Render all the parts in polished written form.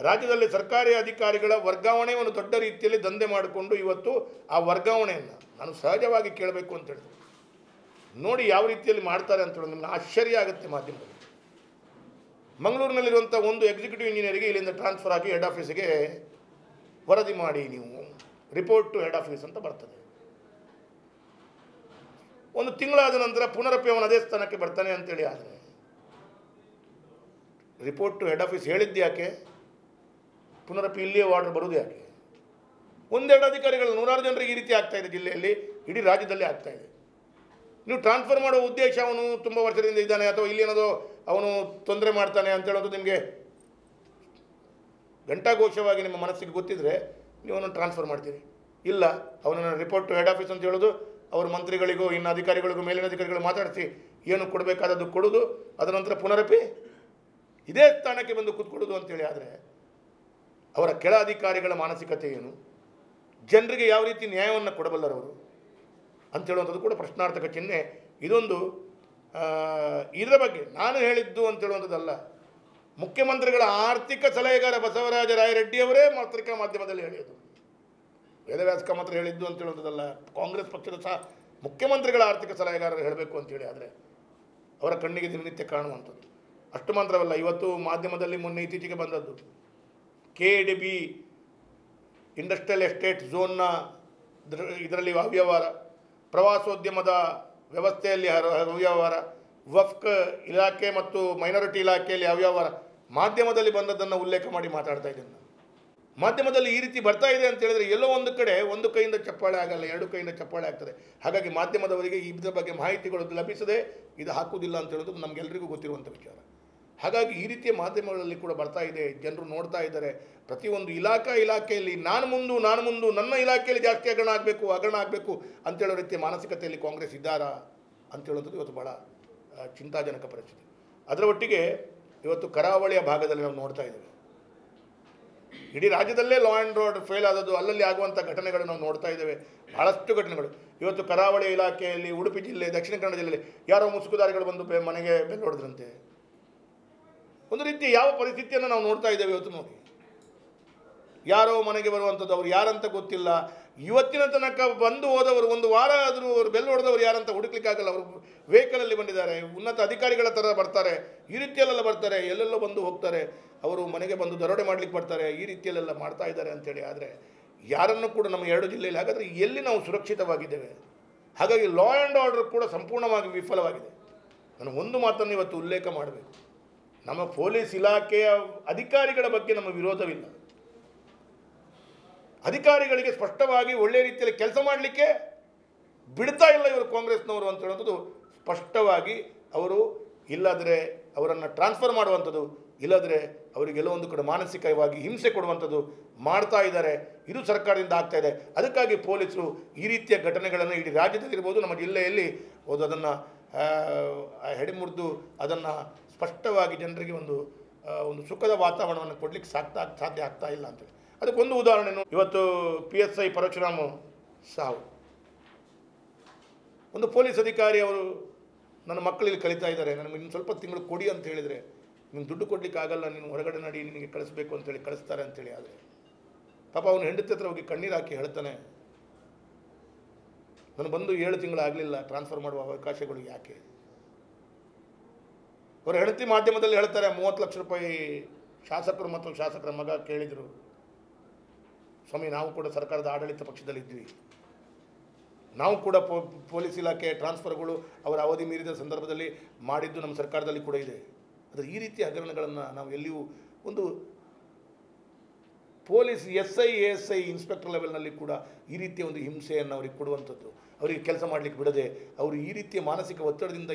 ರಾಜ್ಯದಲ್ಲಿ ಸರ್ಕಾರಿ ಅಧಿಕಾರಿಗಳ ವರ್ಗಾವಣೆ ಒಂದು ದೊಡ್ಡ ರೀತಿಯಲ್ಲಿ ದಂಧೆ ಮಾಡಿಕೊಂಡು ಇವತ್ತು ಆ ವರ್ಗಾವಣೆಯನ್ನು ನಾನು ಸಹಜವಾಗಿ ಕೇಳಬೇಕು ಅಂತ ಹೇಳಿದೆ. ನೋಡಿ ಯಾವ ರೀತಿಯಲ್ಲಿ ಮಾಡ್ತಾರೆ ಅಂತ ಹೇಳೋದು ನಿಮಗೆ ಆಶ್ಚರ್ಯ ಆಗುತ್ತೆ. ಮಾಧ್ಯಮದಲ್ಲಿ ಮಂಗಳೂರಿನಲ್ಲಿರುವಂಥ ಒಂದು ಎಕ್ಸಿಕ್ಯೂಟಿವ್ ಇಂಜಿನಿಯರಿಗೆ ಇಲ್ಲಿಂದ ಟ್ರಾನ್ಸ್ಫರ್ ಆಗಿ ಹೆಡ್ ಆಫೀಸಿಗೆ ವರದಿ ಮಾಡಿ, ನೀವು ರಿಪೋರ್ಟ್ ಟು ಹೆಡ್ ಆಫೀಸ್ ಅಂತ ಬರ್ತದೆ. ಒಂದು ತಿಂಗಳಾದ ನಂತರ ಪುನರಪಿ ಅವನು ಅದೇ ಸ್ಥಾನಕ್ಕೆ ಬರ್ತಾನೆ ಅಂತೇಳಿ. ಆದರೆ ರಿಪೋರ್ಟ್ ಟು ಹೆಡ್ ಆಫೀಸ್ ಹೇಳಿದ್ದು ಯಾಕೆ? ಪುನರಪಿ ಇಲ್ಲಿಯೇ ಆರ್ಡರ್ ಬರೋದು ಯಾಕೆ? ಒಂದೆರಡು ಅಧಿಕಾರಿಗಳು 100 ಜನರಿಗೆ ಈ ರೀತಿ ಆಗ್ತಾ ಇದೆ ಜಿಲ್ಲೆಯಲ್ಲಿ, ಇಡೀ ರಾಜ್ಯದಲ್ಲಿ ಆಗ್ತಾ ಇದೆ. ನೀವು ಟ್ರಾನ್ಸ್ಫರ್ ಮಾಡೋ ಉದ್ದೇಶ ಅವನು ತುಂಬ ವರ್ಷದಿಂದ ಇದ್ದಾನೆ ಅಥವಾ ಇಲ್ಲಿ ಏನೋ ಅವನು ತೊಂದರೆ ಮಾಡ್ತಾನೆ ಅಂತ ಹೇಳೋದು ನಿಮಗೆ ಘಂಟಾಘೋಷವಾಗಿ ನಿಮ್ಮ ಮನಸ್ಸಿಗೆ ಗೊತ್ತಿದ್ದರೆ ನೀವು ಅವನನ್ನು ಟ್ರಾನ್ಸ್ಫರ್ ಮಾಡ್ತೀರಿ. ಇಲ್ಲ, ಅವನನ್ನು ರಿಪೋರ್ಟ್ ಟು ಹೆಡ್ ಆಫೀಸ್ ಅಂತ ಹೇಳೋದು, ಅವ್ರ ಮಂತ್ರಿಗಳಿಗೂ ಇನ್ನು ಅಧಿಕಾರಿಗಳಿಗೂ ಮೇಲಿನ ಅಧಿಕಾರಿಗಳು ಮಾತಾಡಿಸಿ ಏನು ಕೊಡಬೇಕಾದದ್ದು ಕೊಡೋದು, ಅದರ ನಂತರ ಪುನರಪಿ ಇದೇ ಸ್ಥಾನಕ್ಕೆ ಬಂದು ಕೂತ್ಕೊಳ್ಳೋದು ಅಂತೇಳಿ. ಆದರೆ ಅವರ ಕೆಳ ಅಧಿಕಾರಿಗಳ ಮಾನಸಿಕತೆ ಏನು, ಜನರಿಗೆ ಯಾವ ರೀತಿ ನ್ಯಾಯವನ್ನು ಕೊಡಬಲ್ಲರವರು ಅಂತೇಳುವಂಥದ್ದು ಕೂಡ ಪ್ರಶ್ನಾರ್ಥಕ ಚಿಹ್ನೆ. ಇದೊಂದು ಇದರ ಬಗ್ಗೆ ನಾನು ಹೇಳಿದ್ದು ಅಂತೇಳುವಂಥದ್ದಲ್ಲ, ಮುಖ್ಯಮಂತ್ರಿಗಳ ಆರ್ಥಿಕ ಸಲಹೆಗಾರ ಬಸವರಾಜ ರಾಯರೆಡ್ಡಿಯವರೇ ಪತ್ರಿಕಾ ಮಾಧ್ಯಮದಲ್ಲಿ ಹೇಳಿದ್ದು. ವೇದವ್ಯಾಸ ಕಾಮತ್ರ ಹೇಳಿದ್ದು ಅಂತ ಹೇಳುವಂಥದ್ದಲ್ಲ, ಕಾಂಗ್ರೆಸ್ ಪಕ್ಷದ ಸಹ ಮುಖ್ಯಮಂತ್ರಿಗಳ ಆರ್ಥಿಕ ಸಲಹೆಗಾರರು ಹೇಳಬೇಕು ಅಂತೇಳಿ. ಆದರೆ ಅವರ ಕಣ್ಣಿಗೆ ದಿನನಿತ್ಯ ಕಾಣುವಂಥದ್ದು. ಅಷ್ಟು ಮಾತ್ರವಲ್ಲ, ಇವತ್ತು ಮಾಧ್ಯಮದಲ್ಲಿ ಮೊನ್ನೆ ಇತ್ತೀಚೆಗೆ ಬಂದದ್ದು KDB ಇಂಡಸ್ಟ್ರಿಯಲ್ ಎಸ್ಟೇಟ್ ಝೋನ್ನ ಇದರಲ್ಲಿ ಅವ್ಯವಹಾರ, ಪ್ರವಾಸೋದ್ಯಮದ ವ್ಯವಸ್ಥೆಯಲ್ಲಿ ಅವ್ಯವಹಾರ, ವಫ್ಕ್ ಇಲಾಖೆ ಮತ್ತು ಮೈನಾರಿಟಿ ಇಲಾಖೆಯಲ್ಲಿ ಅವ್ಯವಹಾರ ಮಾಧ್ಯಮದಲ್ಲಿ ಬಂದದ್ದನ್ನು ಉಲ್ಲೇಖ ಮಾಡಿ ಮಾತಾಡ್ತಾ ಇದ್ದೇನೆ. ಮಾಧ್ಯಮದಲ್ಲಿ ಈ ರೀತಿ ಬರ್ತಾ ಇದೆ ಅಂತ ಹೇಳಿದರೆ ಎಲ್ಲೋ ಒಂದು ಕಡೆ ಒಂದು ಕೈಯಿಂದ ಚಪ್ಪಾಳೆ ಆಗಲ್ಲ, ಎರಡು ಕೈಯಿಂದ ಚಪ್ಪಾಳೆ ಆಗ್ತದೆ. ಹಾಗಾಗಿ ಮಾಧ್ಯಮದವರಿಗೆ ಇದರ ಬಗ್ಗೆ ಮಾಹಿತಿಗಳು ಲಭಿಸದೆ ಇದು ಹಾಕುವುದಿಲ್ಲ ಅಂತ ಹೇಳೋದು ನಮಗೆಲ್ಲರಿಗೂ ಗೊತ್ತಿರುವಂಥ ವಿಚಾರ. ಹಾಗಾಗಿ ಈ ರೀತಿಯ ಮಾಧ್ಯಮಗಳಲ್ಲಿ ಕೂಡ ಬರ್ತಾ ಇದೆ, ಜನರು ನೋಡ್ತಾ ಇದ್ದಾರೆ. ಪ್ರತಿಯೊಂದು ಇಲಾಖೆಯಲ್ಲಿ ನಾನು ಮುಂದು ನನ್ನ ಇಲಾಖೆಯಲ್ಲಿ ಜಾಸ್ತಿ ಹಗರಣ ಆಗಬೇಕು ಅಂತೇಳೋ ರೀತಿಯ ಮಾನಸಿಕತೆಯಲ್ಲಿ ಕಾಂಗ್ರೆಸ್ ಇದ್ದಾರಾ ಅಂತ ಹೇಳೋದು ಇವತ್ತು ಭಾಳ ಚಿಂತಾಜನಕ ಪರಿಸ್ಥಿತಿ. ಅದರ ಒಟ್ಟಿಗೆ ಇವತ್ತು ಕರಾವಳಿಯ ಭಾಗದಲ್ಲಿ ನಾವು ನೋಡ್ತಾ ಇದ್ದೇವೆ, ಇಡೀ ರಾಜ್ಯದಲ್ಲೇ ಲಾ ಆ್ಯಂಡ್ ಆರ್ಡರ್ ಫೇಲ್ ಆದದ್ದು, ಅಲ್ಲಲ್ಲಿ ಆಗುವಂಥ ಘಟನೆಗಳು ನಾವು ನೋಡ್ತಾ ಇದ್ದೇವೆ. ಭಾಳಷ್ಟು ಘಟನೆಗಳು ಇವತ್ತು ಕರಾವಳಿ ಇಲಾಖೆಯಲ್ಲಿ, ಉಡುಪಿ ಜಿಲ್ಲೆ, ದಕ್ಷಿಣ ಕನ್ನಡ ಜಿಲ್ಲೆಯಲ್ಲಿ ಯಾರೋ ಮುಸುಕುದಾರಿಗಳು ಬಂದು ಮನೆಗೆ ಬೆಲ್ ಹೊಡೆದ್ರಂತೆ. ಒಂದು ರೀತಿ ಯಾವ ಪರಿಸ್ಥಿತಿಯನ್ನು ನಾವು ನೋಡ್ತಾ ಇದ್ದೇವೆ ಇವತ್ತು. ನೋಡಿ, ಯಾರೋ ಮನೆಗೆ ಬರುವಂಥದ್ದು, ಅವ್ರು ಯಾರಂತ ಗೊತ್ತಿಲ್ಲ. ಇವತ್ತಿನ ತನಕ ಬಂದು ಹೋದವರು ಒಂದು ವಾರ ಆದರೂ ಅವರು ಬೆಲ್ ಹೊಡೆದವರು ಯಾರಂತ ಹುಡುಕ್ಲಿಕ್ಕಾಗಲ್ಲ. ಅವರು ವೆಹಿಕಲಲ್ಲಿ ಬಂದಿದ್ದಾರೆ, ಉನ್ನತ ಅಧಿಕಾರಿಗಳ ಥರ ಬರ್ತಾರೆ, ಈ ರೀತಿಯಲ್ಲೆಲ್ಲ ಬರ್ತಾರೆ, ಎಲ್ಲೆಲ್ಲೋ ಬಂದು ಹೋಗ್ತಾರೆ. ಅವರು ಮನೆಗೆ ಬಂದು ದರೋಡೆ ಮಾಡಲಿಕ್ಕೆ ಬರ್ತಾರೆ, ಈ ರೀತಿಯಲ್ಲೆಲ್ಲ ಮಾಡ್ತಾ ಇದ್ದಾರೆ ಅಂತೇಳಿ. ಆದರೆ ಯಾರನ್ನು ಕೂಡ ನಮ್ಮ 2 ಜಿಲ್ಲೆಯಲ್ಲಿ, ಹಾಗಾದರೆ ಎಲ್ಲಿ ನಾವು ಸುರಕ್ಷಿತವಾಗಿದ್ದೇವೆ? ಹಾಗಾಗಿ ಲಾ ಆ್ಯಂಡ್ ಆರ್ಡರ್ ಕೂಡ ಸಂಪೂರ್ಣವಾಗಿ ವಿಫಲವಾಗಿದೆ. ನಾನು ಒಂದು ಮಾತನ್ನು ಇವತ್ತು ಉಲ್ಲೇಖ ಮಾಡಬೇಕು, ನಮ್ಮ ಪೊಲೀಸ್ ಇಲಾಖೆಯ ಅಧಿಕಾರಿಗಳ ಬಗ್ಗೆ ನಮ್ಮ ವಿರೋಧವಿಲ್ಲ. ಅಧಿಕಾರಿಗಳಿಗೆ ಸ್ಪಷ್ಟವಾಗಿ ಒಳ್ಳೆಯ ರೀತಿಯಲ್ಲಿ ಕೆಲಸ ಮಾಡಲಿಕ್ಕೆ ಬಿಡ್ತಾ ಇಲ್ಲ ಇವರು ಕಾಂಗ್ರೆಸ್ನವರು ಅಂತ ಹೇಳುವಂಥದ್ದು ಸ್ಪಷ್ಟವಾಗಿ. ಅವರು ಇಲ್ಲಾದರೆ ಅವರನ್ನು ಟ್ರಾನ್ಸ್ಫರ್ ಮಾಡುವಂಥದ್ದು, ಇಲ್ಲದ್ರೆ ಅವರಿಗೆಲ್ಲೋ ಒಂದು ಕಡೆ ಮಾನಸಿಕವಾಗಿ ಹಿಂಸೆ ಕೊಡುವಂಥದ್ದು ಮಾಡ್ತಾ ಇದ್ದಾರೆ. ಇದು ಸರ್ಕಾರದಿಂದ ಆಗ್ತಾ ಇದೆ. ಅದಕ್ಕಾಗಿ ಪೊಲೀಸರು ಈ ರೀತಿಯ ಘಟನೆಗಳನ್ನು ಇಡೀ ರಾಜ್ಯದಲ್ಲಿರ್ಬೋದು, ನಮ್ಮ ಜಿಲ್ಲೆಯಲ್ಲಿ ಹೋದು ಅದನ್ನು ಹೆಡೆಮುರಿದು ಅದನ್ನು ಸ್ಪಷ್ಟವಾಗಿ ಜನರಿಗೆ ಒಂದು ಸುಖದ ವಾತಾವರಣವನ್ನು ಕೊಡಲಿಕ್ಕೆ ಸಾಧ್ಯ ಆಗ್ತಾ ಇಲ್ಲ ಅಂತೇಳಿ. ಅದಕ್ಕೊಂದು ಉದಾಹರಣೆನು ಇವತ್ತು PSI ಪರಶುರಾಮ್ ಸಾವು. ಒಂದು ಪೊಲೀಸ್ ಅಧಿಕಾರಿ ಅವರು ನನ್ನ ಮಕ್ಕಳಿಲ್ಲಿ ಕಲಿತಾ ಇದ್ದಾರೆ, ನನಗೆ ಇನ್ನು ಸ್ವಲ್ಪ ತಿಂಗಳು ಕೊಡಿ ಅಂತ ಹೇಳಿದರೆ, ನೀನು ದುಡ್ಡು ಕೊಡಲಿಕ್ಕೆ ಆಗಲ್ಲ, ನೀನು ಹೊರಗಡೆ ನಡಿ, ನಿನಗೆ ಕಳಿಸ್ಬೇಕು ಅಂತೇಳಿ ಕಳಿಸ್ತಾರೆ ಅಂತೇಳಿ. ಆದರೆ ಪಾಪ ಅವನು ಹೆಂಡತಿ ಹತ್ರ ಹೋಗಿ ಕಣ್ಣೀರು ಹಾಕಿ ಹೇಳ್ತಾನೆ, ನಾನು ಬಂದು 7 ತಿಂಗಳಾಗಲಿಲ್ಲ, ಟ್ರಾನ್ಸ್ಫರ್ ಮಾಡುವ ಅವಕಾಶಗಳು ಯಾಕೆ? ಅವರ ಹೆಂಡತಿ ಮಾಧ್ಯಮದಲ್ಲಿ ಹೇಳ್ತಾರೆ, 30 ಲಕ್ಷ ರೂಪಾಯಿ ಶಾಸಕರು ಮತ್ತು ಶಾಸಕರ ಮಗ ಕೇಳಿದರು. ಸ್ವಾಮಿ, ನಾವು ಕೂಡ ಸರ್ಕಾರದ ಆಡಳಿತ ಪಕ್ಷದಲ್ಲಿದ್ವಿ, ನಾವು ಕೂಡ ಪೊಲೀಸ್ ಇಲಾಖೆ ಟ್ರಾನ್ಸ್ಫರ್ಗಳು ಅವರ ಅವಧಿ ಮೀರಿದ ಸಂದರ್ಭದಲ್ಲಿ ಮಾಡಿದ್ದು ನಮ್ಮ ಸರ್ಕಾರದಲ್ಲಿ ಕೂಡ ಇದೆ. ಆದರೆ ಈ ರೀತಿಯ ಹಗರಣಗಳನ್ನು ನಾವು ಎಲ್ಲಿಯೂ ಒಂದು ಪೊಲೀಸ್ SI ASI ಇನ್ಸ್ಪೆಕ್ಟರ್ ಲೆವೆಲ್ನಲ್ಲಿ ಕೂಡ ಈ ರೀತಿಯ ಒಂದು ಹಿಂಸೆಯನ್ನು ಅವರಿಗೆ ಕೊಡುವಂಥದ್ದು, ಅವರಿಗೆ ಕೆಲಸ ಮಾಡಲಿಕ್ಕೆ ಬಿಡದೆ, ಅವರು ಈ ರೀತಿಯ ಮಾನಸಿಕ ಒತ್ತಡದಿಂದ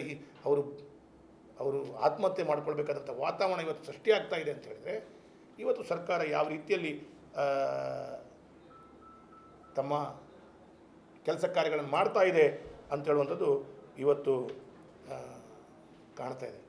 ಅವರು ಆತ್ಮಹತ್ಯೆ ಮಾಡಿಕೊಳ್ಬೇಕಾದಂಥ ವಾತಾವರಣ ಇವತ್ತು ಸೃಷ್ಟಿಯಾಗ್ತಾ ಇದೆ ಅಂತ ಹೇಳಿದರೆ, ಇವತ್ತು ಸರ್ಕಾರ ಯಾವ ರೀತಿಯಲ್ಲಿ ತಮ್ಮ ಕೆಲಸ ಕಾರ್ಯಗಳನ್ನು ಮಾಡ್ತಾ ಇದೆ ಅಂತ ಹೇಳುವಂಥದ್ದು ಇವತ್ತು ಕಾಣ್ತಾ ಇದೆ.